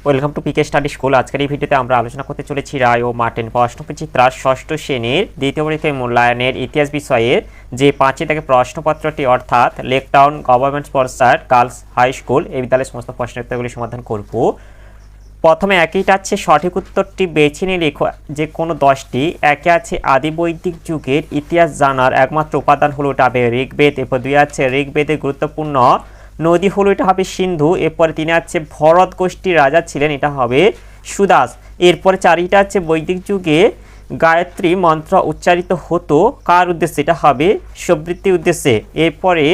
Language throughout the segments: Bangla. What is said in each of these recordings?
Welcome to PK study school. আজকের এই ভিডিওতে আমরা আলোচনা করতে চলেছি রায় ও মার্টিন প্রশ্নবিচিত্রা ষষ্ঠ শ্রেণীর দ্বিতীয় পরীক্ষায় মূল্যায়নের ইতিহাস বিষয়ে যে 5 থেকে প্রশ্নপত্রটি অর্থাৎ Laketown government sponsored girls high school এই বিদ্যালয়ের সমস্ত প্রশ্নের উত্তরগুলি সমাধান করব। প্রথমে একইটা আছে সঠিক উত্তরটি বেছে নিয়ে লেখো যে কোনো 10টি। একে আছে আদি বৈদিক যুগের ইতিহাস জানার একমাত্র উপাদান হলো এটা হবে ঋগ্বেদ। এরপর 2 আছে ঋগ্বেদের গুরুত্বপূর্ণ নদী হলো এটা হবে সিন্ধু। এরপরে 3 আছে ভরত গোষ্ঠীর রাজা ছিলেন, এটা হবে সুদাস। এরপরে 4টা আছে বৈদিক যুগে গায়ত্রী মন্ত্র উচ্চারিত হতো কার উদ্দেশ্যে, এটা হবে সমৃদ্ধির উদ্দেশ্যে। এরপরে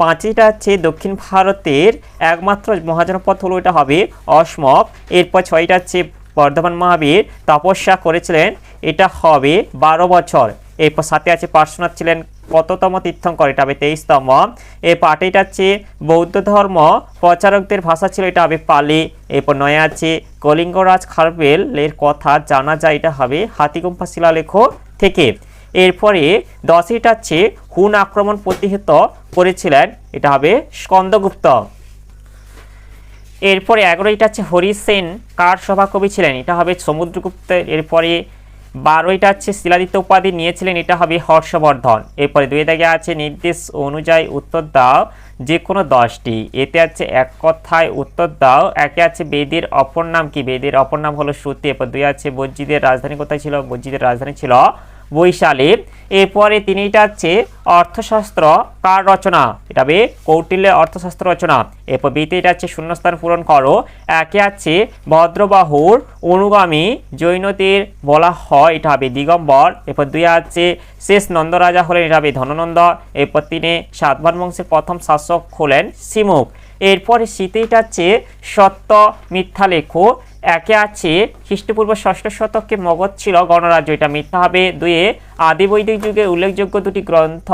5টা আছে দক্ষিণ ভারতের একমাত্র মহাজনপদ হলো এটা হবে অসমক। এরপর 6টা আছে বর্ধমান মহাবীর তপস্যা করেছিলেন, এটা হবে 12 বছর। এরপর 7 আছে পার্শ্বনাথ ছিলেন কততম তীর্থঙ্কর, এটা হবে 23তম। এরপর 8টা আছে বৌদ্ধ ধর্ম প্রচারকদের ভাষা ছিল, এটা হবে পালি। এরপর 9 আছে কলিঙ্গরাজ খারবেলের কথা জানা যায়, এটা হবে হাতিগুম্ফা শিলালেখ থেকে। এরপরে 10টা আছে হুন আক্রমণ প্রতিহত করেছিলেন, এটা হবে স্কন্দগুপ্ত। এরপরে 11টা আছে হরিসেন কার সভাকবি ছিলেন, এটা হবে সমুদ্রগুপ্ত। এরপরে 12টা আছে শিলাদিত্য উপাধি নিয়েছিলেন, এটা হবে হর্ষবর্ধন। এরপরে 2 দাগে আছে নির্দেশ অনুযায়ী উত্তর দাও যে কোনো 10টি। এতে আছে এক কথায় উত্তর দাও। একে আছে বেদের অপর নাম কি, বেদের অপর নাম হলো শ্রুতি। এরপর 2 আছে বজ্জিদের রাজধানী কোথায় ছিল, বজ্জিদের রাজধানী ছিল বৈশালী। এরপরে 3টা আছে অর্থশাস্ত্র কার রচনা, এটা হবে কৌটিল্যের অর্থশাস্ত্র রচনা। এরপর বিতে এটা আছে শূন্যস্থান পূরণ করো। একে আছে ভদ্রবাহুর অনুগামী জৈনদের বলা হয়, এটা হবে দিগম্বর। এরপর 2 আছে শেষ নন্দ রাজা হলেন, এটা হবে ধননন্দ। এরপর 3 সাতবাহন বংশের প্রথম শাসক হলেন শিমুখ। এরপরে শীতেটা আছে সত্য মিথ্যা লেখো। একে আছে খ্রিস্টপূর্ব 6ষ্ঠ শতকে মগধ ছিল গণরাজ্য, এটা মিথ্যা হবে। 2 আদি বৈদিক যুগে উল্লেখযোগ্য 2টি গ্রন্থ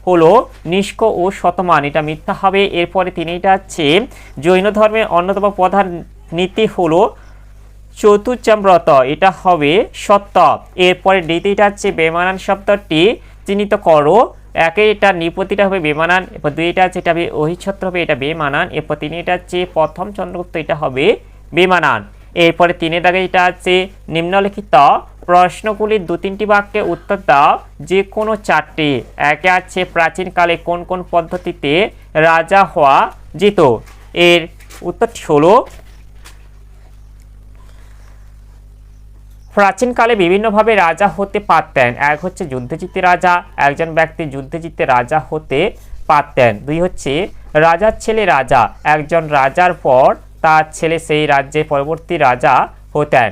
হলো নিষ্ক ও শতমান, এটা মিথ্যা হবে। এরপরে 3টা আছে জৈন ধর্মের অন্যতম প্রধান নীতি হলো চতুর্চাম্রত, এটা হবে সত্য। এরপরে দ্বিতীয়টা আছে বেমানান শব্দটি চিহ্নিত করো। একে এটা নিপতিটা হবে বেমানান। এরপর 2টা আছে এটা হবে অহিচ্ছত্র হবে, এটা বেমানান। এরপর 3টা আছে প্রথম চন্দ্রগুপ্ত, এটা হবে বেমানান। এরপরে 3 দাগে এটা আছে নিম্নলিখিত প্রশ্নগুলির 2-3টি বাক্যে উত্তর দাও যে কোনো 4টি। একে আছে প্রাচীনকালে কোন কোন পদ্ধতিতে রাজা হওয়া যেত, এর উত্তরটি হলো প্রাচীনকালে বিভিন্নভাবে রাজা হতে পারতেন। এক হচ্ছে যুদ্ধে জিতে রাজা, একজন ব্যক্তি যুদ্ধে জিতে রাজা হতে পারতেন। 2 হচ্ছে রাজার ছেলে রাজা, একজন রাজার পর তার ছেলে সেই রাজ্যে পরবর্তী রাজা হতেন।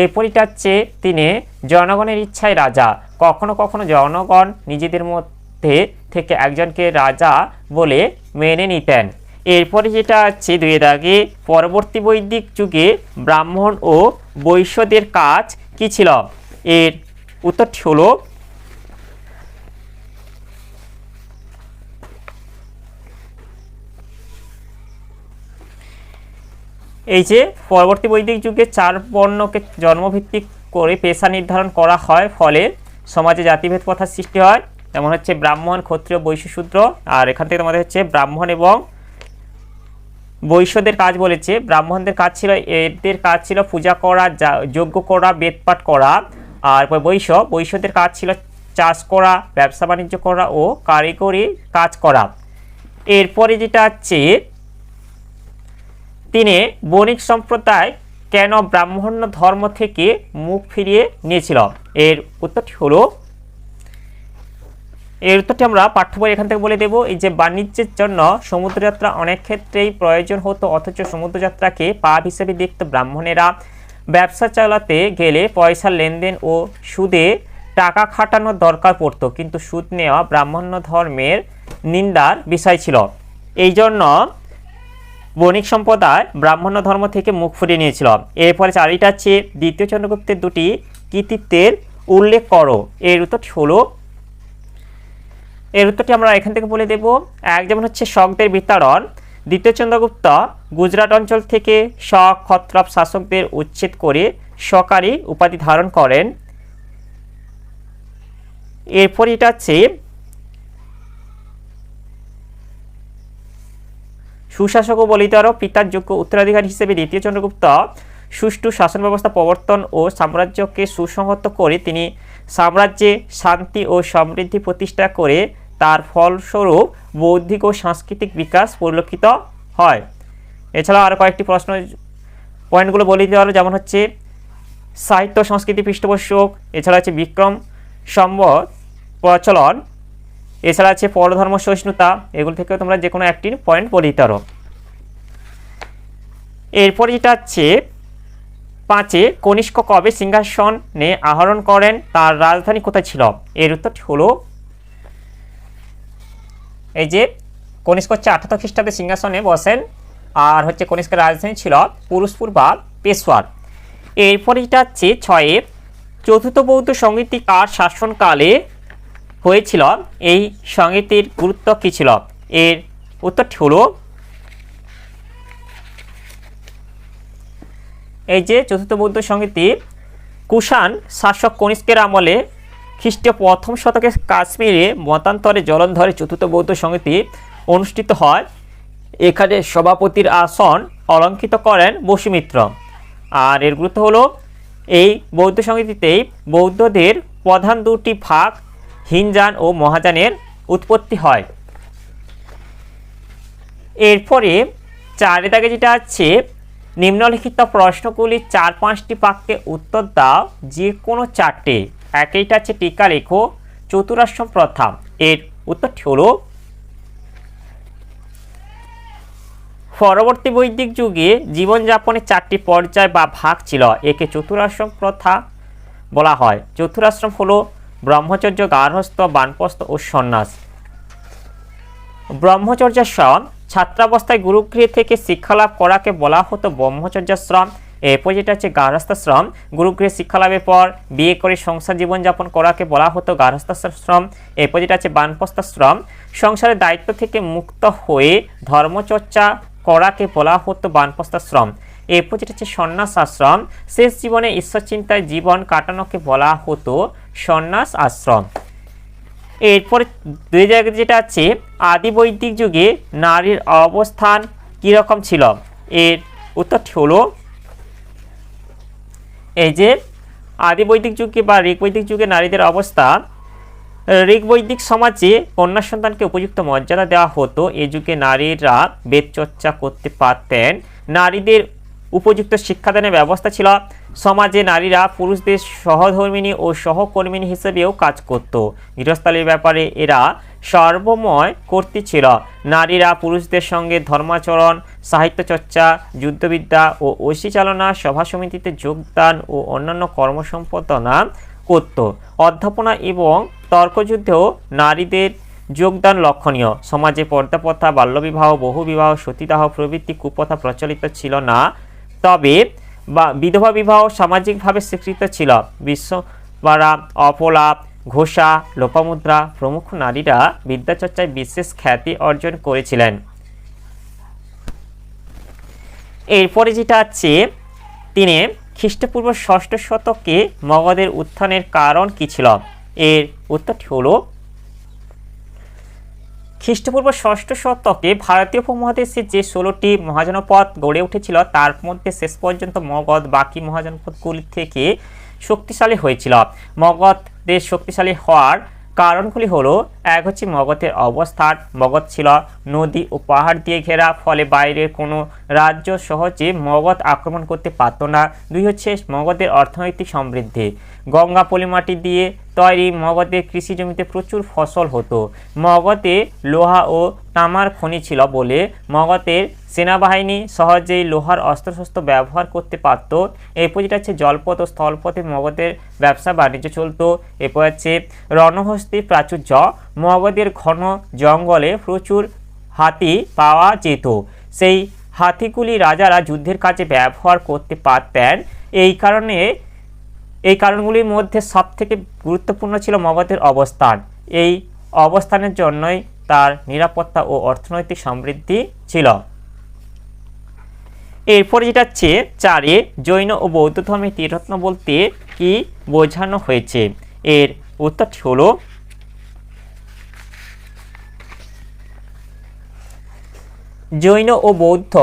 এরপরটা হচ্ছে 3 জনগণের ইচ্ছায় রাজা, কখনো কখনো জনগণ নিজেদের মধ্যে থেকে একজনকে রাজা বলে মেনে নিতেন। এরপরে যেটা আছে 2 দাগে পরবর্তী বৈদিক যুগে ব্রাহ্মণ ও বৈশ্যদের কাজ কি ছিল, এর উত্তরটি হলো এই যে পরবর্তী বৈদিক যুগে 4 বর্ণকে জন্মভিত্তিক করে পেশা নির্ধারণ করা হয়, ফলে সমাজে জাতিভেদ প্রথার সৃষ্টি হয়। যেমন হচ্ছে ব্রাহ্মণ, ক্ষত্রিয়, বৈশ্য, শূদ্র। আর এখান থেকে তোমাদের হচ্ছে ব্রাহ্মণ এবং বৈশ্যদের কাজ বলেছে। ব্রাহ্মণদের কাজ ছিল, এদের কাজ ছিল পূজা করা, যজ্ঞ করা, বেদপাঠ করা। আর বৈশ্যদের কাজ ছিল চাষ করা, ব্যবসা বাণিজ্য করা ও কারিগরি কাজ করা। এরপরে যেটা আছে 3 বণিক সম্প্রদায় কেন ব্রাহ্মণ্য ধর্ম থেকে মুখ ফিরিয়ে নিয়েছিল, এর উত্তরটি হলো, এর উত্তরটি আমরা পাঠ্য বই এখান থেকে বলে দেব। এই যে বাণিজ্যের জন্য সমুদ্রযাত্রা অনেক ক্ষেত্রেই প্রয়োজন হতো, অথচ সমুদ্রযাত্রাকে পাপ হিসেবে দেখত ব্রাহ্মণেরা। ব্যবসা চালাতে গেলে পয়সার লেনদেন ও সুদে টাকা খাটানোর দরকার পড়তো, কিন্তু সুদ নেওয়া ব্রাহ্মণ্য ধর্মের নিন্দার বিষয় ছিল। এই জন্য বণিক সম্প্রদায় ব্রাহ্মণ্য ধর্ম থেকে মুখ ফিরিয়ে নিয়েছিল। এরপরে 4টা আছে দ্বিতীয় চন্দ্রগুপ্তের 2টি কৃতিত্বের উল্লেখ করো, এর উত্তরটি হলো, এর উত্তরটি আমরা এখান থেকে বলে দেব। এক যেমন হচ্ছে শকদের বিতাড়ন। দ্বিতীয় চন্দ্রগুপ্ত গুজরাট অঞ্চল থেকে শক ক্ষত্রপ শাসকদের উচ্ছেদ করে শকারী উপাধি ধারণ করেন। এরপর এটা আছে সুশাসক ও বলিতে পিতার যোগ্য উত্তরাধিকারী হিসেবে দ্বিতীয় চন্দ্রগুপ্ত সুষ্ঠু শাসন ব্যবস্থা প্রবর্তন ও সাম্রাজ্যকে সুসংহত করে তিনি সাম্রাজ্যে শান্তি ও সমৃদ্ধি প্রতিষ্ঠা করে তার ফলস্বরূপ বৌদ্ধিক ও সাংস্কৃতিক বিকাশ পরিলক্ষিত হয়। এছাড়াও আরও কয়েকটি প্রশ্ন পয়েন্টগুলো বলে দিতে পারো, যেমন হচ্ছে সাহিত্য সংস্কৃতি পৃষ্ঠপোষক, এছাড়া হচ্ছে বিক্রম সম্বত প্রচলন, এছাড়া আছে পরধর্ম সহিষ্ণুতা। এগুলো থেকে তোমরা যে কোনো একটি পয়েন্ট বলে দিতে পারো। এরপরে যেটা হচ্ছে 5 কনিষ্ক কবে সিংহাসনে আরোহণ করেন, তার রাজধানী কোথায় ছিল? এর উত্তরটি হলো এই যে কনিষ্ক হচ্ছে 78 খ্রিস্টাব্দে সিংহাসনে বসেন, আর হচ্ছে কনিষ্কের রাজধানী ছিল পুরুষপুর বা পেশোয়ার। এরপরে যেটা হচ্ছে 6 চতুর্থ বৌদ্ধ সংহিতা কার শাসনকালে হয়েছিল, এই সংহিতার গুরুত্ব কী ছিল? এর উত্তরটি হলো এই যে চতুর্থ বৌদ্ধ সংহিতা কুষাণ শাসক কনিষ্কের আমলে খ্রিস্টীয় প্রথম শতকে কাশ্মীরে মতান্তরে জলন্ধরে চতুর্থ বৌদ্ধ সংহিতা অনুষ্ঠিত হয়। এখানে সভাপতির আসন অলঙ্কৃত করেন বসুমিত্র। আর এর গুরুত্ব হলো এই বৌদ্ধ সংহিতাতেই বৌদ্ধদের প্রধান দুটি ভাগ হিনযান ও মহাযানের উৎপত্তি হয়। এরপরে 4 দাগে যেটা আছে নিম্নলিখিত প্রশ্নগুলি 4-5টি বাক্যে উত্তর দাও, যে কোনো 4টে। একইটা আছে টিকা লেখো চতুরাশ্রম প্রথা। এর উত্তরটি হলো পরবর্তী বৈদিক যুগে জীবনযাপনের 4টি পর্যায় বা ভাগ ছিল, একে চতুরাশ্রম প্রথা বলা হয়। চতুরাশ্রম হলো ব্রহ্মচর্য, গার্হস্থ্য, বানপ্রস্থ ও সন্ন্যাস। ব্রহ্মচর্যাশ্রম ছাত্রাবস্থায় গুরুগৃহ থেকে শিক্ষালাভ করাকে বলা হতো ব্রহ্মচর্যাশ্রম। এরপর যেটা হচ্ছে গার্হস্থ্যাশ্রম, গুরুগৃহে শিক্ষালাভের পর বিয়ে করে সংসার জীবনযাপন করাকে বলা হতো গার্হস্থ্যাশ্রম। এরপর যেটা আছে বানপ্রস্থাশ্রম, সংসারের দায়িত্ব থেকে মুক্ত হয়ে ধর্মচর্চা করাকে বলা হতো বানপ্রস্থাশ্রম। এরপর যেটা হচ্ছে সন্ন্যাস আশ্রম, শেষ জীবনে ঈশ্বর চিন্তায় জীবন কাটানোকে বলা হতো সন্ন্যাস আশ্রম। এরপরে 2 জায়গায় যেটা আছে আদি বৈদিক যুগে নারীর অবস্থান কীরকম ছিল, এর উত্তরটি হলো এই যে আদি বৈদিক যুগে বা ঋগ বৈদিক যুগে নারীদের অবস্থা, ঋগ বৈদিক সমাজে কন্যা সন্তানকে উপযুক্ত মর্যাদা দেওয়া হতো। এই যুগে নারীরা বেদ চর্চা করতে পারতেন, নারীদের উপযুক্ত শিক্ষাদানের ব্যবস্থা ছিল। সমাজে নারীরা পুরুষদের সহধর্মিণী ও সহকর্মিণী হিসেবেও কাজ করত। গৃহস্থালির ব্যাপারে এরা সর্বময় কর্তৃ ছিল। নারীরা পুরুষদের সঙ্গে ধর্মাচরণ, সাহিত্য চর্চা, যুদ্ধবিদ্যা ও ঐশী চালনা, সভা সমিতিতে যোগদান ও অন্যান্য কর্মসম্পাদনা করত। অধ্যাপনা এবং তর্কযুদ্ধেও নারীদের যোগদান লক্ষণীয়। সমাজে পর্দা প্রথা, বাল্যবিবাহ, বহুবিবাহ, সতীদাহ প্রভৃতি কুপ্রথা প্রচলিত ছিল না, তবে বিধবা বিবাহ সামাজিকভাবে স্বীকৃত ছিল। বিশ্ববারা, অপলাপ, ঘোষা, লোপামুদ্রা প্রমুখ নারীরা বিদ্যাচর্চায় বিশেষ খ্যাতি অর্জন করেছিলেন। এরপরে যেটা আছে 3 খ্রিস্টপূর্ব 6ষ্ঠ শতকে মগধের উত্থানের কারণ কী ছিল, এর উত্তরটি হলো খ্রিস্টপূর্ব 6ষ্ঠ শতকে ভারতীয় উপমহাদেশে যে 16টি মহাজনপদ গড়ে উঠেছিল তার মধ্যে শেষ পর্যন্ত মগধ বাকি মহাজনপদগুলি থেকে শক্তিশালী হয়েছিল। মগধ দেশ শক্তিশালী হওয়ার কারণগুলি হলো, 1 হচ্ছে মগধের অবস্থান, মগধ ছিল নদী ও পাহাড় দিয়ে ঘেরা, ফলে বাইরের কোনো রাজ্য সহজে মগধ আক্রমণ করতে পারত না। 2 হচ্ছে মগধের অর্থনৈতিক সমৃদ্ধি, গঙ্গা পলিমাটি দিয়ে তৈরি মগধের কৃষি জমিতে প্রচুর ফসল হতো। মগধে লোহা ও তামার খনি ছিল বলে মগধের সেনাবাহিনী সহজেই লোহার অস্ত্রশস্ত্র ব্যবহার করতে পারত। এরপর যেটা হচ্ছে জলপথ ও স্থলপথে মগধের ব্যবসা বাণিজ্য চলত। এরপর হচ্ছে রণহস্তির প্রাচুর্য, মগধের ঘন জঙ্গলে প্রচুর হাতি পাওয়া যেত, সেই হাতিগুলি রাজারা যুদ্ধের কাজে ব্যবহার করতে পারতেন। এই কারণগুলির মধ্যে সবথেকে গুরুত্বপূর্ণ ছিল মগধের অবস্থান। এই অবস্থানের জন্যই তার নিরাপত্তা ও অর্থনৈতিক সমৃদ্ধি ছিল। এরপরে যেটা হচ্ছে 4 জৈন ও বৌদ্ধ ধর্মের ত্রিরত্ন বলতে কি বোঝানো হয়েছে, এর উত্তরটি হলো জৈন ও বৌদ্ধ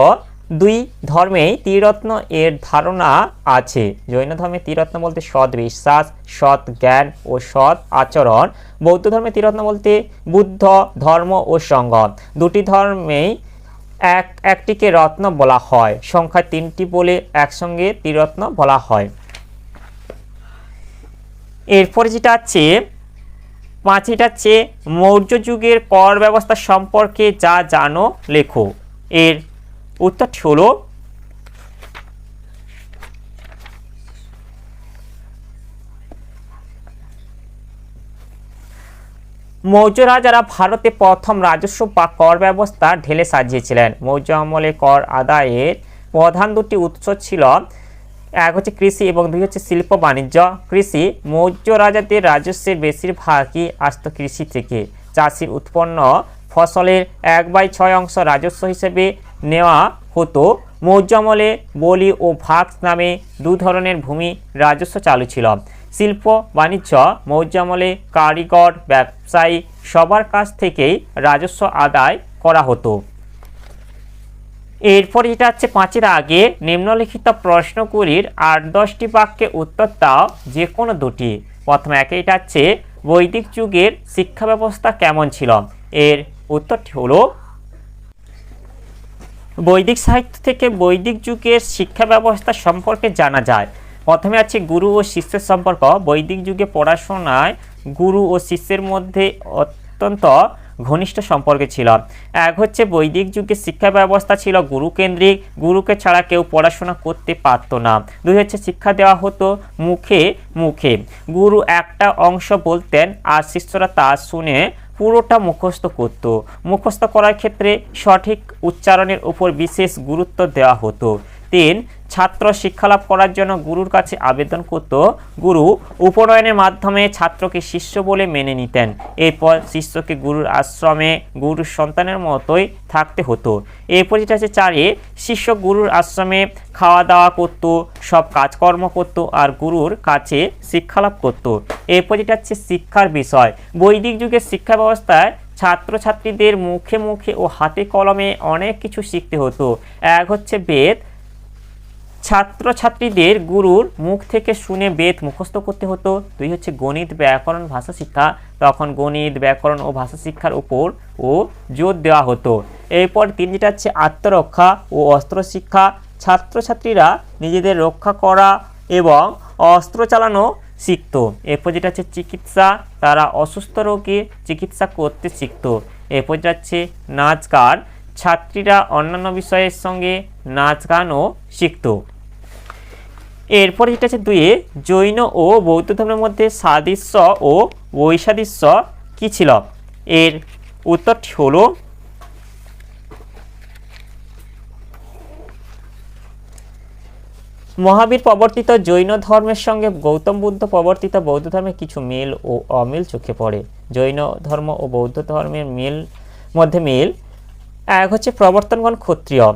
দুই ধর্মেই ত্রিরত্ন এর ধারণা আছে। জৈন ধর্মে ত্রিরত্ন বলতে সৎ বিশ্বাস, সৎ জ্ঞান ও সৎ আচরণ। বৌদ্ধ ধর্মে ত্রিরত্ন বলতে বুদ্ধ, ধর্ম ও সঙ্গ। দুটি ধর্মেই একটিকে রত্ন বলা হয়, সংখ্যায় তিনটি বলে একসঙ্গে ত্রিরত্ন বলা হয়। এরপরে যেটা আছে পাঁচটা হচ্ছে মৌর্য যুগের কর ব্যবস্থা সম্পর্কে যা জানো লেখো। এর উত্তরটি হলো মৌর্য রাজারা ভারতে প্রথম রাজস্ব বা কর ব্যবস্থা ঢেলে সাজিয়েছিলেন। মৌর্য আমলে কর আদায়ের প্রধান দুটি উৎস ছিল, এক হচ্ছে কৃষি এবং দুই হচ্ছে শিল্প বাণিজ্য। কৃষি, মৌর্য রাজাদের রাজস্বের বেশিরভাগই আসত কৃষি থেকে। চাষির উৎপন্ন ফসলের 1/6 অংশ রাজস্ব হিসেবে নেওয়া হতো। মৌর্য আমলে বলি ও ভাগ নামে দু ধরনের ভূমি রাজস্ব চালু ছিল। শিল্প বাণিজ্য, মৌর্য আমলে কারিগর, ব্যবসায়ী সবার কাছ থেকেই রাজস্ব আদায় করা হতো। এরপর যেটা হচ্ছে পাঁচের আগে নিম্নলিখিত প্রশ্নগুলির 8-10টি বাক্যে উত্তর দাও, যে কোনো দুটি। প্রথমে এটা হচ্ছে বৈদিক যুগের শিক্ষা ব্যবস্থা কেমন ছিল। এর উত্তরটি হলো বৈদিক সাহিত্য থেকে বৈদিক যুগের শিক্ষা ব্যবস্থা সম্পর্কে জানা যায়। প্রথমে আছে গুরু ও শিষ্যের সম্পর্ক। বৈদিক যুগে পড়াশোনায় গুরু ও শিষ্যের মধ্যে অত্যন্ত ঘনিষ্ঠ সম্পর্ক ছিল। এক হচ্ছে বৈদিক যুগে শিক্ষা ব্যবস্থা ছিল গুরুকেন্দ্রিক, গুরুকে ছাড়া কেউ পড়াশোনা করতে পারত না। দুই হচ্ছে শিক্ষা দেওয়া হতো মুখে মুখে, গুরু একটা অংশ বলতেন আর শিষ্যরা তা শুনে পুরোটা মুখস্থ করত। মুখস্থ করার ক্ষেত্রে সঠিক উচ্চারণের উপর বিশেষ গুরুত্ব দেওয়া হতো। তিন, ছাত্র শিক্ষালাভ করার জন্য গুরুর কাছে আবেদন করত। গুরু উপনয়নের মাধ্যমে ছাত্রকে শিষ্য বলে মেনে নিতেন। এরপর শিষ্যকে গুরুর আশ্রমে গুরুর সন্তানের মতোই থাকতে হতো। এরপর যেটা আছে চারে, শিষ্য গুরুর আশ্রমে খাওয়া দাওয়া করত, সব কাজকর্ম করত আর গুরুর কাছে শিক্ষালাভ করত। এরপর যেটা হচ্ছে শিক্ষার বিষয়। বৈদিক যুগের শিক্ষা ব্যবস্থায় ছাত্রছাত্রীদের মুখে মুখে ও হাতে কলমে অনেক কিছু শিখতে হতো। এক হচ্ছে বেদ, ছাত্রছাত্রীদের গুরুর মুখ থেকে শুনে বেদ মুখস্থ করতে হতো। দুই হচ্ছে গণিত, ব্যাকরণ, ভাষা শিক্ষা। তখন গণিত, ব্যাকরণ ও ভাষা শিক্ষার উপর ও জোর দেওয়া হতো। এরপর তিন যেটা হচ্ছে আত্মরক্ষা ও অস্ত্র শিক্ষা। ছাত্রছাত্রীরা নিজেদের রক্ষা করা এবং অস্ত্র চালানো শিখত। এরপর যেটা হচ্ছে চিকিৎসা, তারা অসুস্থ রোগী চিকিৎসা করতে শিখত। এরপর যেটা হচ্ছে নাচ গান, ছাত্রীরা অন্যান্য বিষয়ের সঙ্গে নাচ গানও শিখত। এরপর যেটা আছে দুইয়ে, জৈন ও বৌদ্ধ ধর্মের মধ্যে সাদৃশ্য ও বৈসাদৃশ্য কি ছিল। এর উত্তরটি হলো মহাবীর প্রবর্তিত জৈন ধর্মের সঙ্গে গৌতম বুদ্ধ প্রবর্তিত বৌদ্ধ ধর্মের কিছু মিল ও অমিল চোখে পড়ে। জৈন ধর্ম ও বৌদ্ধ ধর্মের মধ্যে মিল, এক হচ্ছে প্রবর্তনগণ ক্ষত্রিয়।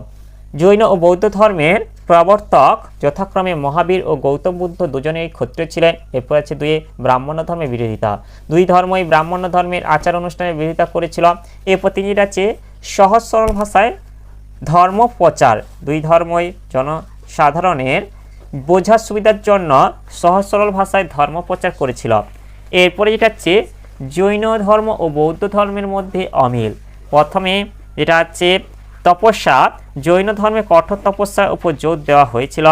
জৈন ও বৌদ্ধ ধর্মের প্রবর্তক যথাক্রমে মহাবীর ও গৌতম বুদ্ধ দুজনেই ক্ষত্রিয় ছিলেন। এরপর আছে দুই, ব্রাহ্মণ্য ধর্মের বিরোধিতা। দুই ধর্মই ব্রাহ্মণ্য ধর্মের আচার অনুষ্ঠানের বিরোধিতা করেছিল। এরপর তিনি আছে সহজ সরল ভাষায় ধর্ম প্রচার। দুই ধর্মই জনসাধারণের বোঝার সুবিধার জন্য সহজ সরল ভাষায় ধর্ম প্রচার করেছিল। এরপরে যেটা হচ্ছে জৈন ধর্ম ও বৌদ্ধ ধর্মের মধ্যে অমিল। প্রথমে যেটা হচ্ছে তপস্যা, জৈন ধর্মে কঠোর তপস্যার উপর জোর দেওয়া হয়েছিল।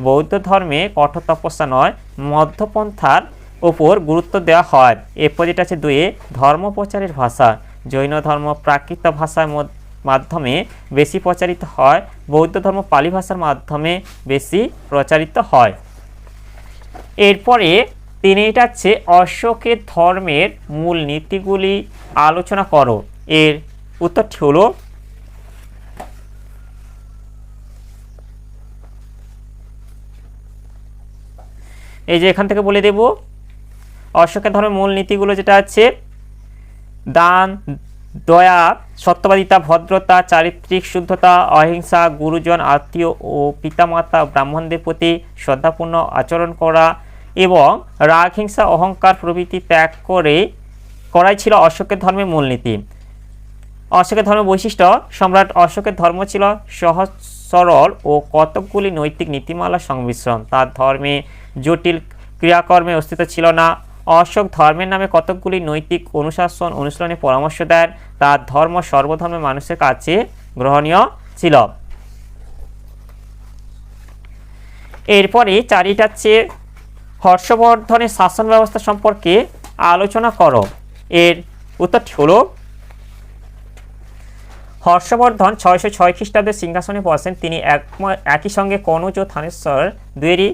বৌদ্ধ ধর্মে কঠোর তপস্যা নয়, মধ্যপন্থার উপর গুরুত্ব দেওয়া হয়। এরপর যেটা আছে দুয়ে, ধর্ম প্রচারের ভাষা। জৈন ধর্ম প্রাকৃত ভাষার মাধ্যমে বেশি প্রচারিত হয়, বৌদ্ধ ধর্ম পালি ভাষার মাধ্যমে বেশি প্রচারিত হয়। এরপরে তিনি এটা হচ্ছে অশোকের ধর্মের মূল নীতিগুলি আলোচনা করো। এর উত্তরটি হলো এই যে এখান থেকে বলে দেব, অশোকের ধর্মের মূল নীতিগুলো যেটা আছে দান, দয়া, সত্যবাদিতা, ভদ্রতা, চারিত্রিক শুদ্ধতা, অহিংসা, গুরুজন, আত্মীয় ও পিতামাতা ব্রাহ্মণদের প্রতি শ্রদ্ধাপূর্ণ আচরণ করা এবং রাগ, হিংসা, অহংকার প্রভৃতি ত্যাগ করাই ছিল অশোকের ধর্মের মূলনীতি। অশোকের ধর্ম বৈশিষ্ট্য, সম্রাট অশোকের ধর্ম ছিল সহজ সরল ও কতকগুলি নৈতিক নীতিমালার সংমিশ্রণ। তার ধর্মে জটিল ক্রিয়াকর্মের অস্তিত্ব ছিল না। অশোক ধর্মের নামে কতকগুলি নৈতিক অনুশাসন অনুশীলনের পরামর্শ দেন। তার ধর্ম সর্বধর্মের মানুষের কাছে গ্রহণীয় ছিল। এরপরে চারিটা চেয়ে হর্ষবর্ধনের শাসন ব্যবস্থা সম্পর্কে আলোচনা করো। এর উত্তরটি হলো হর্ষবর্ধন 606 খ্রিস্টাব্দে সিংহাসনে বসেন। তিনি একই সঙ্গে কনৌজ ও থানেশ্বর দুয়েরই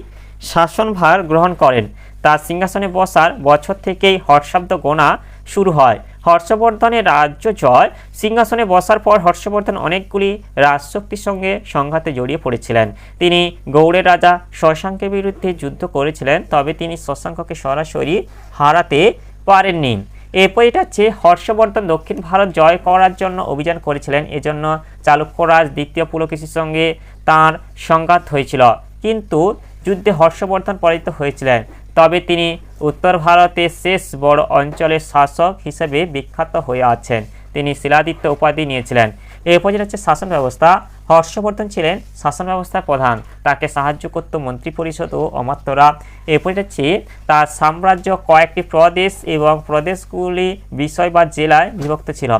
শাসনভার গ্রহণ করেন। তার সিংহাসনে বসার বছর থেকেই হর্ষাব্দ গোনা শুরু হয়। হর্ষবর্ধনের রাজ্য জয়। সিংহাসনে বসার পর হর্ষবর্ধন অনেকগুলি রাজশক্তির সঙ্গে সংঘাতে জড়িয়ে পড়েছিলেন। তিনি গৌড়ের রাজা শশাঙ্কের বিরুদ্ধে যুদ্ধ করেছিলেন, তবে তিনি শশাঙ্ককে সরাসরি হারাতে পারেননি। এরপর এটা হচ্ছে হর্ষবর্ধন দক্ষিণ ভারত জয় করার জন্য অভিযান করেছিলেন। এজন্য চালুক্যরাজ দ্বিতীয় পুলকেশীর সঙ্গে তাঁর সংঘাত হয়েছিল, কিন্তু যুদ্ধে হর্ষবর্ধন পরাজিত হয়েছিলেন। তবে তিনি উত্তর ভারতের শেষ বড় অঞ্চলের শাসক হিসেবে বিখ্যাত হয়ে আছেন। তিনি শিলাদিত্য উপাধি নিয়েছিলেন। এরপর যেটা হচ্ছে শাসন ব্যবস্থা। হর্ষবর্ধন ছিলেন শাসন ব্যবস্থার প্রধান। তাকে সাহায্য করত মন্ত্রী পরিষদ ও অমাত্যরা। এরপর হচ্ছে তার সাম্রাজ্য কয়েকটি প্রদেশ এবং প্রদেশগুলি বিষয় বা জেলায় বিভক্ত ছিল।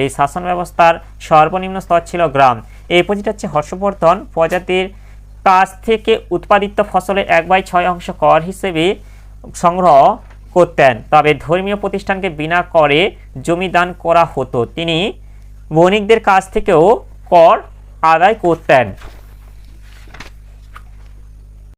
এই শাসন ব্যবস্থার সর্বনিম্ন স্তর ছিল গ্রাম। এরপর যেটা হচ্ছে হর্ষবর্ধন প্রজাতির কাছ থেকে উৎপাদিত ফসলের 1/6 অংশ কর হিসেবে সংগ্রহ করতেন, তবে ধর্মীয় প্রতিষ্ঠানকে বিনা করে জমি দান করা হতো। তিনি বণিকদের কাছ থেকেও কর আদায় করতেন।